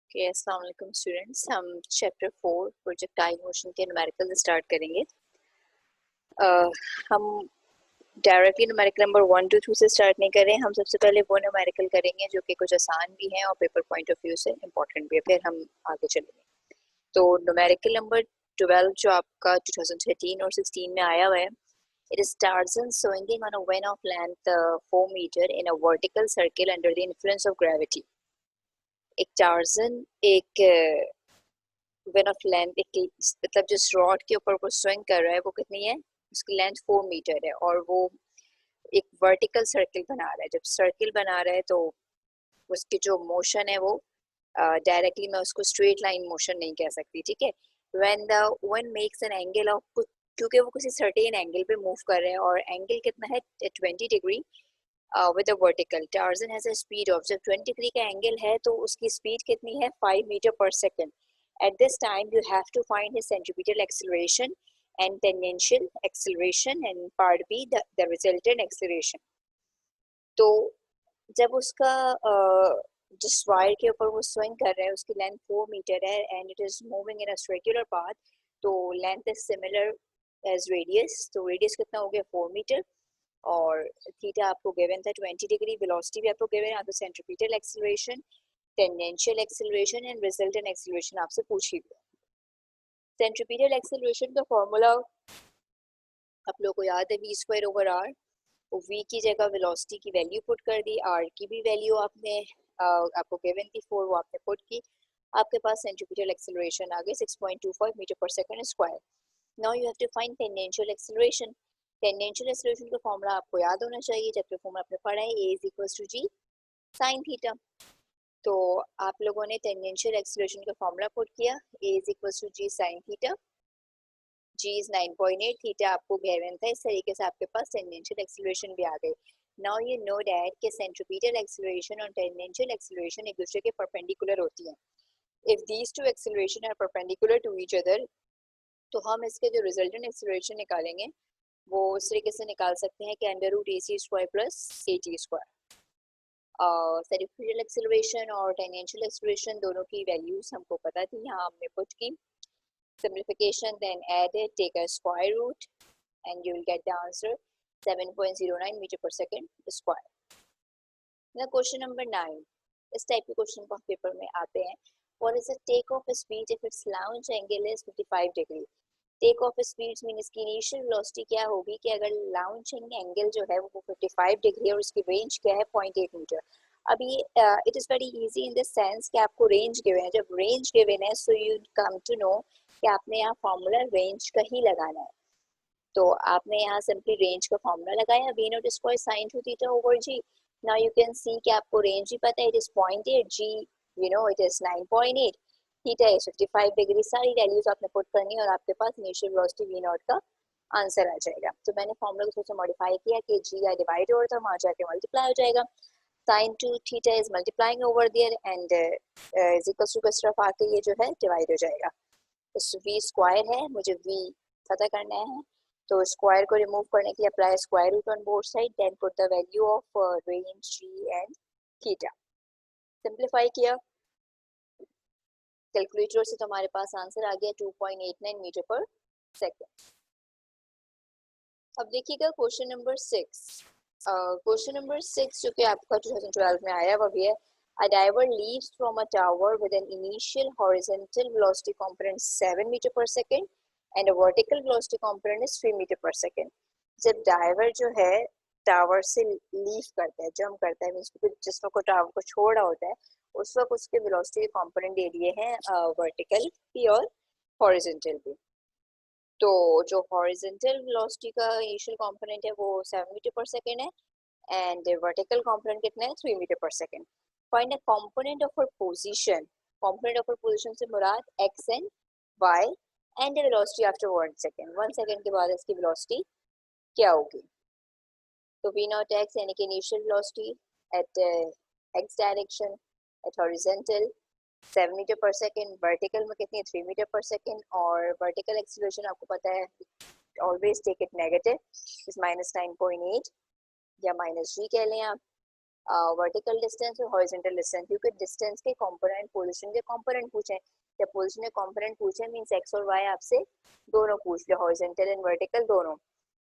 Okay, अस्सलाम वालेकुम students. हम चैप्टर 4 प्रोजेक्टाइल मोशन के न्यूमेरिकल स्टार्ट करेंगे। हम डायरेक्टली न्यूमेरिकल नंबर 1 to 2 से स्टार्ट नहीं करें। हम सबसे पहले वो न्यूमेरिकल करेंगे जो कि कुछ आसान भी हैं और पेपर पॉइंट ऑफ व्यू से इम्पोर्टेंट भी है, फिर हम आगे चलेंगे। तो न्यूमेरिकल नंबर 12 जो आपका 2013 और 16 में आया हुआ है, it is Tarzan swinging on a wen of length 4 meter in a vertical circle under the influence of gravity। एक टार्जन एक वेन ऑफ लेंथ, एक मतलब जिस रॉड के ऊपर वो स्विंग कर रहा है वो कितनी है, उसकी लेंथ 4 मीटर है और वो एक वर्टिकल सर्किल बना रहा है। जब सर्किल बना रहा है तो उसकी जो मोशन है वो डायरेक्टली मैं उसको स्ट्रेट लाइन मोशन नहीं कह सकती, ठीक है। When the one makes an angle of, क्योंकि वो किसी सर्टेन एंगल पे मूव कर रहे हैं और एंगल कितना है 20 degree with a vertical, Tarzan has a speed of, जब 20 डिग्री का एंगल है तो उसकी स्पीड कितनी है 5 मीटर पर second. At this time you have to find his centripetal acceleration and tangential acceleration and part B the resultant acceleration। तो जब उसका जिस वायर के ऊपर वो स्विंग कर रहा है उसकी लेंथ 4 मीटर है and it is moving in a circular path, तो length is similar as radius. तो रेडियस कितना हो गया 4 मीटर और थीटा आपको गिवन था 20 डिग्री, वेलोसिटी भी आपको गिवन है, आपको centripetal acceleration, tangential acceleration and resultant acceleration आपसे पूछी गई। सेंट्रीपिटल एक्सीलरेशन का फॉर्मूला आप लोगों को याद है, v square over r। v की जगह वेलोसिटी की वैल्यू पुट कर दी, r की भी वैल्यू आपने आपको गिवन थी 4, वो आपने पुट की, आपके पास सेंट्रीपिटल एक्सीलरेशन आ गई 6.25 मीटर पर second square. Now you have to find tangential acceleration. Tangential acceleration का फॉर्मूला आपको याद होना चाहिए, चैप्टर फॉर्मूला आपने पढ़ा है, a is equals to g sin theta. तो आप लोगों ने टेंजेंशियल एक्सीलरेशन का फॉर्मूला पुट किया, a is equals to g sin theta, g is 9.8, theta आपको गिवन था, इस तरीके से आपके पास टेंजेंशियल एक्सीलरेशन भी आ गई। नाउ यू नो दैट कि सेंट्रीपिटल एक्सीलरेशन और टेंजेंशियल एक्सीलरेशन एक दूसरे के परपेंडिकुलर होती हैं। If these two acceleration are perpendicular to each other, तो हम इसके जो रिजल्टेंट एक्सीलरेशन निकालेंगे वो इस तरीके से निकाल सकते हैं कि under root AC square plus KT square. Centripetal acceleration और टेंजेंशियल एक्सीलरेशन दोनों की वैल्यूज हमको पता थी, यहाँ हमने पुट की। Simplification then added, take a square root and you will get the answer 7.09 metre पर सेकंड स्क्वायर। ना क्वेश्चन नंबर 9, इस टाइप के क्वेश्चन को पेपर में आते हैं। What is the take off speed if its launch angle is 55 degree? Take off speed mean इसकी initial velocity क्या होगी कि अगर लॉन्चिंग एंगल जो है वो 55 डिग्री और उसकी रेंज क्या है 0.8 मीटर। अभी it is very easy in the sense कि आपको रेंज गिवन है, जब रेंज गिवन है so you come to know कि आपने यहाँ फॉर्मूला रेंज का ही लगाना है। तो आपने यहाँ सिंपली रेंज का फॉर्मूला लगाया, v not square sign 2 theta over g। Now you can see कि आपको रेंज ही पता है, it is 0.8, g you know it is 9.8, theta is 55 degree. सारी वैल्यूज आपने पुट करनी है और आपके पास इनिशियल वेलोसिटी v नॉट का आंसर आ जाएगा। तो मैंने फॉर्मूला को थोड़ा सा मॉडिफाई किया कि g या डिवाइड ओवर था, वहाँ जाके मल्टीप्लाई हो जाएगा, sine 2 theta is multiplying over there and is equals to किस तरफ आके ये जो है डिवाइड हो जाएगा। तो v स्क्वायर है, मुझे v पता करना है, तो स्क्वायर को रिमूव करने के लिए apply square root on both side, then put the value of range g and theta. Simplify किया कैलकुलेटर से, तो हमारे पास आंसर आ गया 2.89 मीटर पर सेकंड। अब देखिएगा क्वेश्चन नंबर 6। क्वेश्चन नंबर 6 जो कि आपका 2012 में आया वो भी है, a diver leaves from a tower with an initial horizontal velocity component 7 meter per second and a vertical velocity component is 3 meter per second। जब डाइवर जो है टावर से लीव करता है, जंप करता है, मींस जिस वक्त टावर को छोड़ा होता है उस वक्त उसके वेलोसिटी के कंपोनेंट दे दिए हैं वर्टिकल भी और हॉरिजॉन्टल भी। तो जो हॉरिजॉन्टल वेलोसिटी का इनिशियल कंपोनेंट है वो 7 मीटर पर सेकेंड है एंड वर्टिकल कंपोनेंट कितना है 3 मीटर पर second. Find a component of her position. Component of her position से मुराद x and y and the velocity after 1 second. 1 second के बाद इसकी वेलोसिटी क्या होगी। तो v नॉट x यानी कि initial velocity at x direction at horizontal 7 metre पर सेकेंड, वर्टिकल में कितनी 3 मीटर पर सेकेंड, और वर्टिकल एक्सीलरेशन आपको पता है always take it negative, is -9.8 या -g कह लें आप। वर्टिकल डिस्टेंस और हॉरिजॉन्टल डिस्टेंस, क्योंकि डिस्टेंस के कंपोनेंट पोजीशन के कंपोनेंट पूछे, जब पोजीशन के कंपोनेंट पूछे मींस एक्स और वाई आपसे दोनों पूछ ले, हॉरिजॉन्टल एंड वर्टिकल दोनों।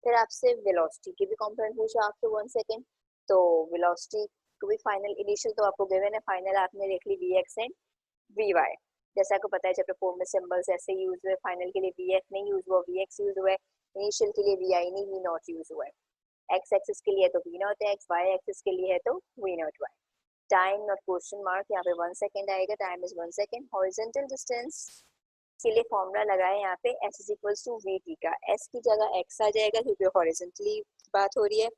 फिर आपसे वेलोसिटी के भी कंपोनेंट पूछा आपसे 1 सेकंड, तो वेलोसिटी को भी फाइनल इनिशियल तो आपको गिवन है, फाइनल आपने लिख ली v x and v y. जैसा आपको पता है चैप्टर 4 में सिंबल्स ऐसे यूज हुए, फाइनल के लिए वी एफ नहीं यूज हुआ, वी एक्स यूज हुआ है, इनिशियल के लिए वी आई नहीं वी नॉट यूज हुआ है, एक्स एक्सिस के लिए तो V naught X, Y axis के लिए है तो V naught Y. Time naught question mark, यहाँ पे 1 सेकंड आएगा, time is 1 second. Horizontal distance के लिए फॉर्मूला लगाए यहाँ पे S is equals to V T का, एस की जगह एक्स आ जाएगा क्योंकि हॉरिजॉन्टली बात हो रही है,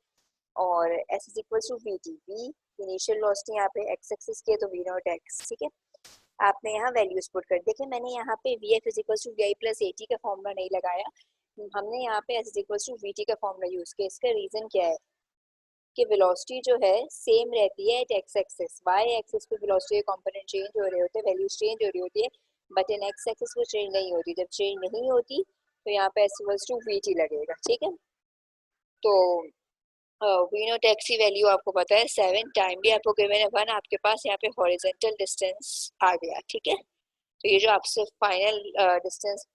और S is equals to V T, V initial velocity यहाँ पे एक्स एक्सिस की है तो वी नॉट एक्स, ठीक है। आपने यहाँ वैल्यूज पुट कर, देखिए मैंने यहाँ पे V F is equals to V I plus A T का फॉर्मूला नहीं लगाया, हमने यहाँ पे S is equals to V T का फॉर्मूला यूज किया। इसका रीजन क्या है कि वेलोसिटी जो है सेम रहती है at X axis, Y axis पे वेलोसिटी के कंपोनेंट चेंज हो रहे होते हैं, वैल्यूज चेंज हो रही होती है, बट इन एक्स एक्सिस वो चेंज नहीं होती। जब चेंज नहीं होती तो यहाँ पे S equals to V T लगेगा, ठीक है। तो वी नॉट एक्स की वैल्यू आपको पता है 7, टाइम भी आपको गिवन है 1, आपके पास यहाँ पे हॉरिजॉन्टल डिस्टेंस आ गया, ठीक है। तो ये जो आपसे फाइनल डिस्टेंस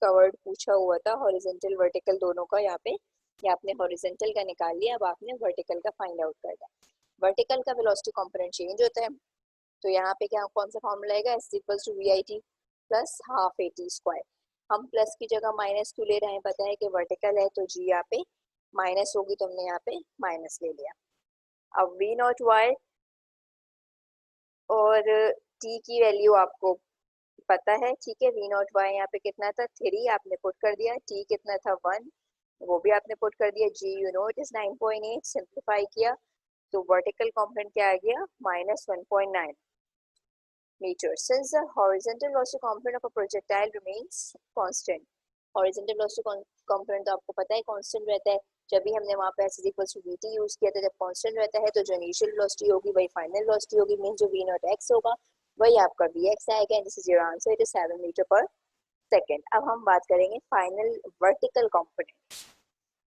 कवर्ड पूछा हुआ था हॉरिजॉन्टल वर्टिकल दोनों का, यहाँ पे ये आपने हॉरिजॉन्टल का निकाल लिया, अब आपने वर्टिकल का फाइंड आउट करना है। वर्टिकल का वेलोसिटी कंपोनेंट चेंज होता है, तो यहाँ पे क्या कौन सा फॉर्मूला आएगा, S equals to V I T plus half A T square. हम प्लस की जगह माइनस क्यों ले रहे हैं, पता है कि वर्टिकल है तो जी यहाँ पे माइनस होगी, तो हमने यहाँ पे माइनस ले लिया। अब वी नॉट वाई और टी की वैल्यू आपको पता है, ठीक है। वी नॉट वाई यहाँ पे कितना था 3, आपने पुट कर दिया, टी कितना था 1 वो भी आपने पुट कर दिया, g you know it is 9.8, simplify किया तो वर्टिकल कंपोनेंट क्या आ गया minus 1.9 metre. Since the horizontal velocity component of a projectile remains constant, horizontal velocity component तो आपको पता है कांस्टेंट रहता है, जब भी हमने वहाँ पे S is equal to V T use किया था, जब कांस्टेंट रहता है तो जो इनिशियल वेलोसिटी होगी वही फाइनल वेलोसिटी होगी, मींस जो वी नॉट एक्स होगा वही आपका वी एक्स आएगा, and this is your answer, it is 7 metre पर सेकेंड। अब हम बात करेंगे फाइनल वर्टिकल कंपोनेंट,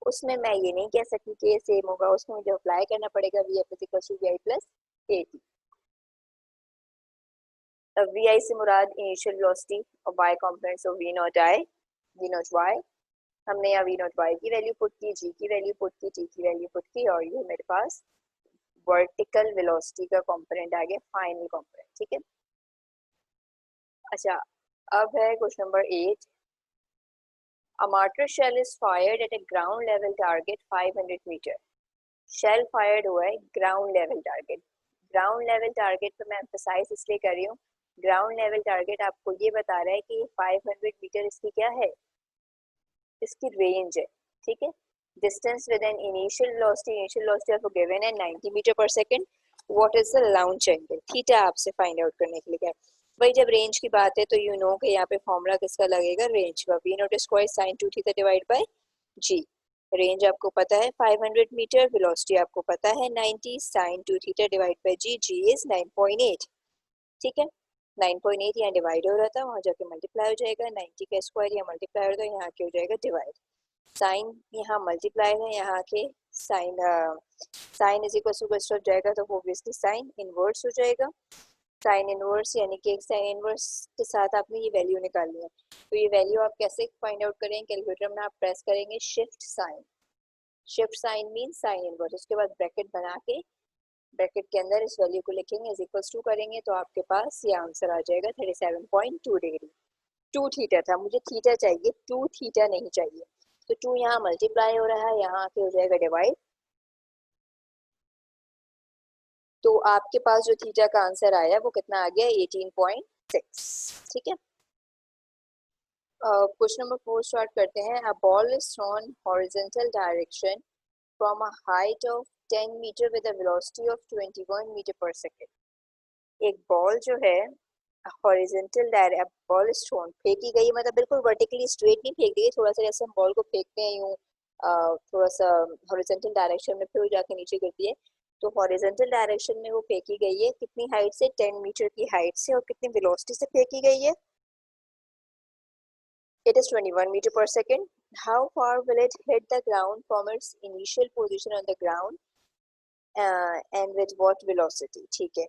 उसमें मैं ये नहीं कह सकती कि ये सेम होगा, उसमें मुझे अप्लाई करना पड़ेगा V F is equal to V I plus A T. अब वी आई से मुराद इनिशियल वेलोसिटी और Y components of V naught I V naught Y, हमने यहाँ वी नॉट वाई की वैल्यू पुट की, जी की वैल्यू पुट की, टी की वैल्यू पुट की, और ये मेरे पास वर्टिकल वेलोसिटी का कंपोनेंट आ गया फाइनल कंपोनेंट, ठीक है। अच्छा अब है question number 8, a mortar shell is fired at a ground level target 500 meter, shell fired हुआ है ground level target, ground level target पे मैं एम्फसाइज इसलिए कर रही हूँ, ग्राउंड लेवल टारगेट आपको ये बता रहा है कि 500 मीटर इसकी क्या है, इसकी रेंज है, ठीक है। Distance with an initial velocity आपको गिवन है 90 मीटर पर second, what is the launch angle, theta आपसे फाइंड आउट करने के लिए क्या है। भाई जब रेंज की बात है तो यू नो कि यहाँ पे फॉर्मूला किसका लगेगा, रेंज का, V naught square sin 2 theta divide by G. Range आपको पता है 500 मीटर, वेलोसिटी आपको पता है 90, sin 2 theta divide by G, G is 9.8, ठीक है। 9.8 यहाँ डिवाइड हो रहा था, वहाँ जाके मल्टीप्लाई हो जाएगा, 90 का स्क्वायर यहाँ मल्टीप्लाई होगा, यहाँ के हो जाएगा डिवाइड, साइन यहाँ मल्टीप्लाई है, यहाँ के sine sine is equal to हो जाएगा तो ऑब्वियसली साइन इनवर्स हो जाएगा, साइन इनवर्स यानी कि साइन इनवर्स के साथ आपने ये वैल्यू निकालनी है। तो ये वैल्यू आप कैसे फाइंड आउट करेंगे, कैलकुलेटर में आप प्रेस करेंगे shift sine mean sine inverse, उसके बाद ब्रैकेट बना के ब्रैकेट के अंदर इस वैल्यू को लिखेंगे, इज इक्वल्स टू करेंगे तो आपके पास ये आंसर आ जाएगा 37.2 डिग्री। 2 थीटा था, मुझे थीटा चाहिए, 2 थीटा नहीं चाहिए, तो 2 यहाँ मल्टीप्लाई हो रहा है, यहाँ आके हो जाएगा डिवाइड, तो आपके पास जो थीटा का आंसर आया वो कितना आ गया 18.6, ठीक है। क्वेश्चन नंबर 4 स्टार्ट करते हैं। A ball is thrown horizontal direction from a height of 10 metre with a velocity of 21 metre पर सेकंड। एक बॉल जो है horizontal direct ball is thrown, फेंकी गई, मतलब बिल्कुल वर्टिकली स्ट्रेट नहीं फेंक दी, थोड़ा सा जैसे हम बॉल को फेंकते हैं यूं थोड़ा सा हॉरिजॉन्टल डायरेक्शन में, फिर जाके नीचे गिरती है, तो हॉरिजॉन्टल डायरेक्शन में वो फेंकी गई है, कितनी हाइट से, 10 मीटर की हाइट से, और कितनी वेलोसिटी से फेंकी गई है, it is 21 meter per second. How far will it hit the ground from its initial position on the ground and with what velocity, ठीक है,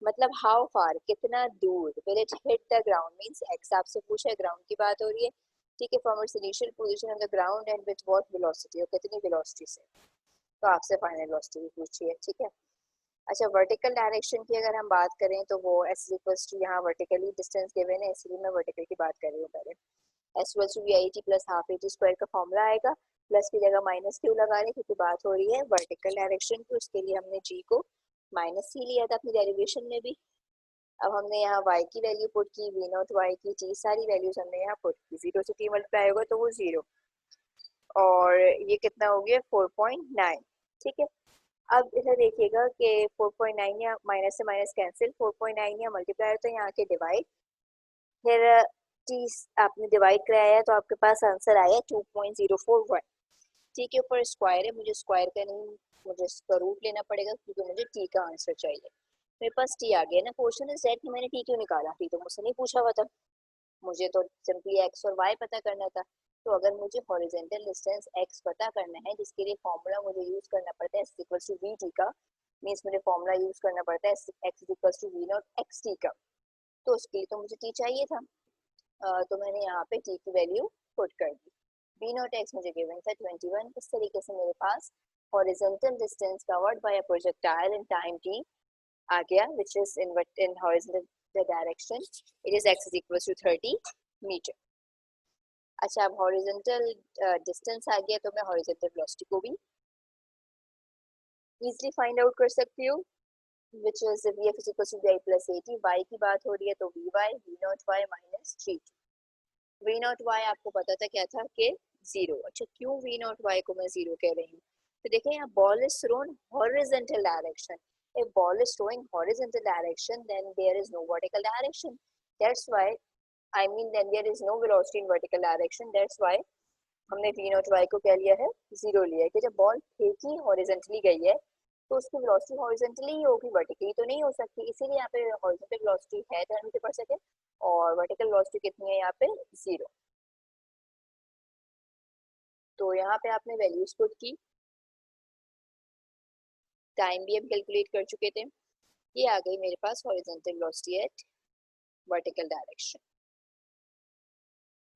मतलब हाउ फार, कितना दूर, will it hit the ground, means x आपसे पूछा है, ground की बात हो रही है, ठीक है, from its initial position on the ground and with what velocity, और कितनी वेलोसिटी से, तो आपसे फाइनल वेलोसिटी भी पूछी है, ठीक है। अच्छा, वर्टिकल डायरेक्शन की अगर हम बात करें तो वो एस इक्वल्स टू, यहाँ वर्टिकली डिस्टेंस गिवन है इसलिए मैं वर्टिकल की बात कर रही हूँ पहले, S equals to V I T plus half A T square का फॉर्मूला आएगा, प्लस की जगह माइनस क्यों लगा रहे हैं, क्योंकि बात हो रही है वर्टिकल डायरेक्शन की, उसके लिए हमने जी को माइनस सी लिया था अपनी डेरिवेशन में भी। अब हमने यहाँ y की वैल्यू पुट की, v नॉट y की t सारी वैल्यूज हमने यहाँ पुट की, 0 से t मल्टीप्लाई होगा तो वो 0, और ये कितना हो गया 4.9, ठीक है। अब इधर देखिएगा कि 4.9 या माइनस से माइनस कैंसिल, 4.9 या मल्टीप्लाई होता है यहाँ के डिवाइड, फिर t आपने डिवाइड कराया तो आपके पास आंसर आया 2.041, ठीक है, ऊपर स्क्वायर है, मुझे स्क्वायर का नहीं, मुझे इसका रूट लेना पड़ेगा क्योंकि मुझे t का आंसर चाहिए। मेरे पास t आ गया ना, क्वेश्चन इज दैट कि मैंने t क्यों निकाला, t तो मुझसे नहीं पूछा हुआ था, मुझे तो सिंपली x और y पता करना था। तो अगर मुझे हॉरिजॉन्टल डिस्टेंस x पता करना है, जिसके लिए फॉर्मूला मुझे यूज करना पड़ता है x इक्वल्स टू vt का, मींस मुझे फॉर्मूला यूज करना पड़ता है x equals to v naught xt का, तो उसके लिए तो मुझे t चाहिए था। तो मैंने यहाँ पे t की वैल्यू पुट कर दी, v नॉट x मुझे गिवन था 21, इस तरीके से मेरे पास horizontal distance covered by a projectile in time t आ गया, which is in horizontal direction, it is x is equals to 30 मीटर। अच्छा, अब हॉरिजॉन्टल डिस्टेंस आ गया तो मैं हॉरिजॉन्टल वेलोसिटी को भी इजीली फाइंड आउट कर सकती हूँ, which is vf is equals to vi plus at, y की बात हो रही है तो vy v not y minus 3, v not y आपको पता था क्या था कि 0। अच्छा, क्यों v नॉट y को मैं 0 कह रही हूँ, तो देखिए यहाँ ball is thrown horizontal direction, if ball is throwing horizontal direction then there is no vertical direction, that's why I mean then there is no velocity in vertical direction, that's why हमने v not y को क्या लिया है 0 लिया है, कि जब ball फेंकी हॉरिजॉन्टली गई है तो उसकी वेलोसिटी हॉरिजॉन्टली ही होगी, वर्टिकली तो नहीं हो सकती, इसीलिए यहाँ पे हॉरिजॉन्टल वेलोसिटी है 10 मीटर पर सेकंड और वर्टिकल वेलोसिटी कितनी है यहाँ पे 0। तो यहाँ पे आपने वैल्यूज पुट की, टाइम भी हम कैलकुलेट कर चुके थे, ये आ गई मेरे पास horizontal velocity at vertical direction,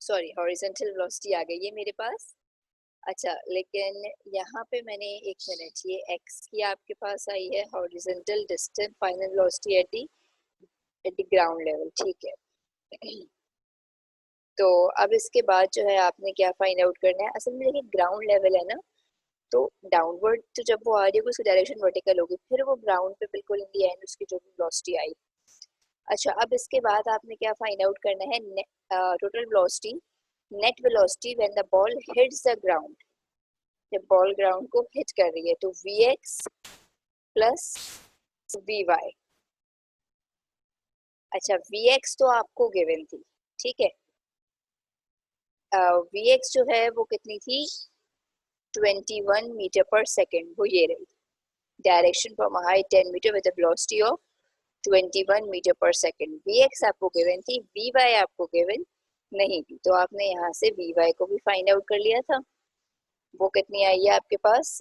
sorry horizontal velocity आ गई है मेरे पास। अच्छा, लेकिन यहाँ पे मैंने एक मिनट, ये x की आपके पास आई है horizontal distance final velocity at the ground level, ठीक है। तो अब इसके बाद जो है आपने क्या फाइंड आउट करना है, असल में देखिए ग्राउंड लेवल है ना, तो डाउनवर्ड तो जब वो आ रही है उसकी डायरेक्शन वर्टिकल होगी, फिर वो ग्राउंड पे बिल्कुल इन दी एंड उसकी जो भी वेलोसिटी आई। अच्छा, अब इसके बाद आपने क्या फाइंड आउट करना है, total velocity, net velocity when the ball hits the ground, जब बॉल ग्राउंड को हिट कर रही है तो vx प्लस vy। अच्छा, vx तो आपको गिवन थी, ठीक है, vx जो है वो कितनी थी 21 मीटर पर सेकेंड, वो ये रही, direction from height 10 metre with velocity of 21 metre पर सेकेंड, vx आपको गिवन थी, vy आपको गिवन नहीं थी, तो आपने यहाँ से vy को भी फाइंड आउट कर लिया था, वो कितनी आई है आपके पास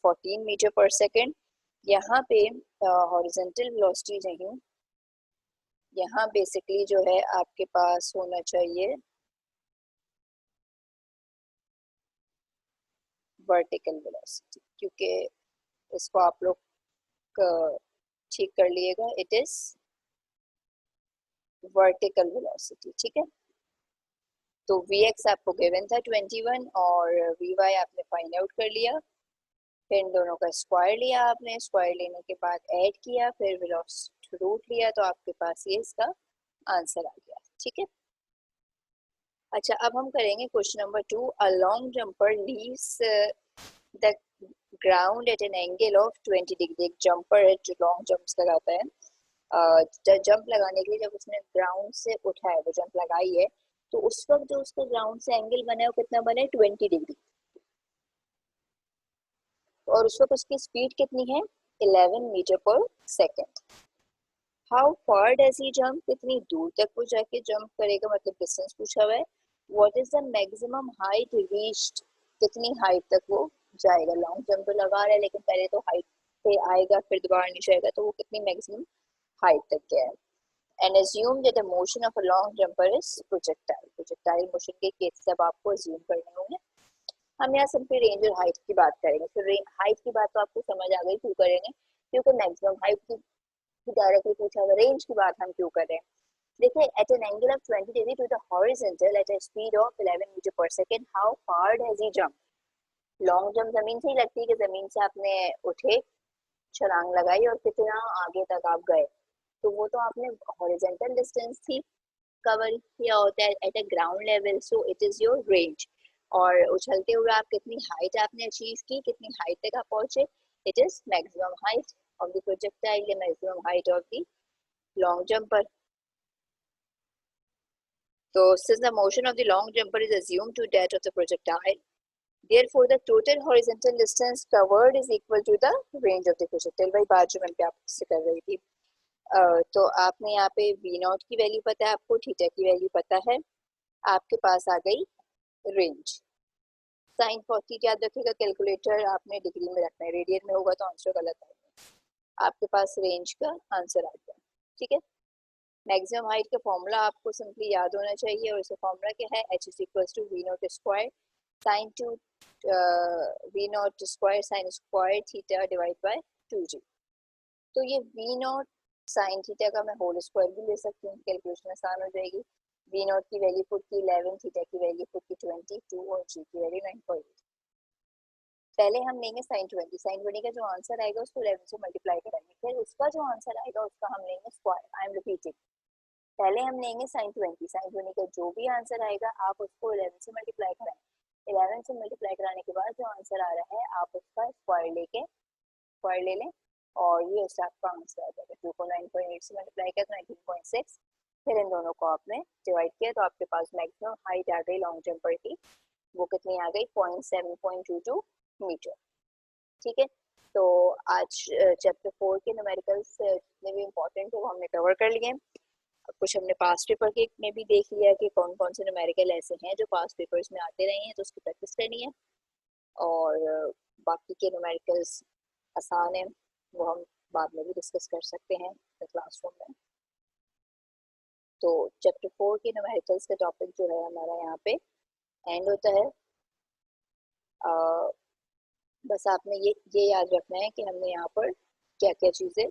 14 मीटर पर सेकेंड। यहाँ पे हॉरिजॉन्टल वेलोसिटी नहीं, यहाँ बेसिकली जो है आपके पास होना चाहिए वर्टिकल वेलोसिटी, क्योंकि इसको आप लोग ठीक कर लिएगा, इट इज वर्टिकल वेलोसिटी, ठीक है। तो vx आपको गिवन था 21 और vy आपने फाइंड आउट कर लिया, फिर इन दोनों का स्क्वायर लिया आपने, स्क्वायर लेने के बाद ऐड किया, फिर वेलोसिटी रूट लिया, तो आपके पास ये इसका आंसर आ गया, ठीक है। अच्छा, अब हम करेंगे question number 2, a long jumper leaves the ground eight an angle of 20 degree, एक जंपर है जो लॉन्ग जंप्स लगाता है, जंप लगाने के लिए जब उसने ग्राउंड से उठा है, वो जंप लगाई है, तो उस वक्त जो उसका ग्राउंड से एंगल बना है वो कितना बना है 20 डिग्री, और उस वक्त उसकी स्पीड कितनी है 11 मीटर पर second. How far does he jump, कितनी दूर तक वो जाके जंप करेगा, मतलब डिस्टेंस पूछा हुआ है। What is the maximum height reached, कितनी हाइट तक वो जाएगा, लॉन्ग जंप तो लगा रहा है लेकिन पहले तो हाइट पे आएगा फिर दोबारा नीचे आएगा, तो वो कितनी मैक्सिमम हाइट तक गया है। And assume that the motion of a long jumper is projectile. Projectile motion के केस अब आपको assume करने होंगे। हम यहाँ सिंपली रेंज और हाइट की बात करेंगे। फिर हाइट की बात तो आपको समझ आ गई, क्यों करेंगे, क्योंकि मैक्सिमम हाइट की डायरेक्टली पूछा हुआ, रेंज की बात हम क्यों कर रहे हैं। देखिए, at an angle of 20 degree to the horizontal at a speed of 11 metre पर second, how far has he jump. Long jump जमीन से ही लगती है कि जमीन से आपने उठे, छलांग लगाई और कितना आगे तक आप गए, तो वो तो आपने हॉरिजॉन्टल डिस्टेंस थी कवर किया होता है at a ground level, so it is your range. और उछलते हुए आप कितनी हाइट आपने अचीव की, कितनी हाइट तक आप पहुंचे, it is maximum height of the projectile या maximum height of the long jumper. So since the motion of the long jumper is assumed to that of the projectile, therefore the total horizontal distance covered is equal to the range of the projectile। वही बात जो मैं आपसे कर रही थी। तो आपने यहाँ पे v नॉट की वैल्यू पता है, आपको थीटा की वैल्यू पता है, आपके पास आ गई रेंज। साइन 40 याद रखिएगा, कैलकुलेटर आपने डिग्री में रखना है, रेडियन में होगा तो आंसर गलत आएगा। आपके पास रेंज का आंसर आ गया, ठीक है। मैक्सिमम हाइट का फॉर्मूला आपको सिंपली याद होना चाहिए, और इसका फॉर्मूला क्या है, H is equal to V naught square sine two V naught square sine square theta divide by 2g। तो ये वी नॉट साइन थीटा का मैं होल स्क्वायर भी ले सकती हूँ, कैलकुलेशन आसान हो जाएगी। वी नॉट की वैल्यू पुट की 11, थीटा की वैल्यू पुट की 22 और जी की वैल्यू 9.8। पहले हम लेंगे साइन 20, साइन 20 का जो आंसर आएगा उसको 11 से मल्टीप्लाई करेंगे, फिर उसका जो आंसर आएगा उसका हम लेंगे स्क्वायर। आई एम रिपीटिंग, पहले हम लेंगे साइन 20, साइन 20 का जो भी आंसर आएगा आप उसको 11 से मल्टीप्लाई कराएं। 11 से मल्टीप्लाई कराने के बाद जो आंसर आ रहा है आप उसका स्क्वायर लेके स्क्वायर ले लें, और ये उससे आपका आंसर आ जाएगा। 2 को 9.8 से मल्टीप्लाई किया तो 19.6, फिर इन दोनों को आपने डिवाइड किया तो आपके पास मैक्सिमम हाइट आ गई लॉन्ग जंपर की, वो कितनी आ गई 0.7.22 मीटर, ठीक है। तो आज चैप्टर 4 के न्यूमेरिकल्स जितने भी इम्पोर्टेंट है वो हमने कवर कर लिए। कुछ हमने पास्ट पेपर के में भी देख लिया कि कौन कौन से न्यूमेरिकल ऐसे हैं जो पास्ट पेपर्स में आते रहे हैं, तो उसकी प्रैक्टिस करनी है। और बाकी के न्यूमेरिकल्स आसान है, वो हम बाद में भी डिस्कस कर सकते हैं क्लासरूम में। तो चैप्टर 4 के न्यूमेरिकल्स का टॉपिक जो है हमारा यहाँ पे एंड होता है। बस आपने ये याद रखना है कि हमने यहाँ पर क्या क्या चीज़ें,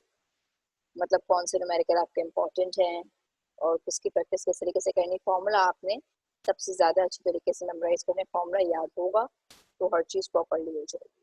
मतलब कौन से न्यूमेरिकल आपके इम्पोर्टेंट हैं और किसकी प्रैक्टिस किस तरीके से करनी। फॉर्मूला आपने सबसे ज़्यादा अच्छी तरीके से मेमोराइज करना, फॉर्मूला याद होगा तो हर चीज़ प्रॉपरली हो जाएगी।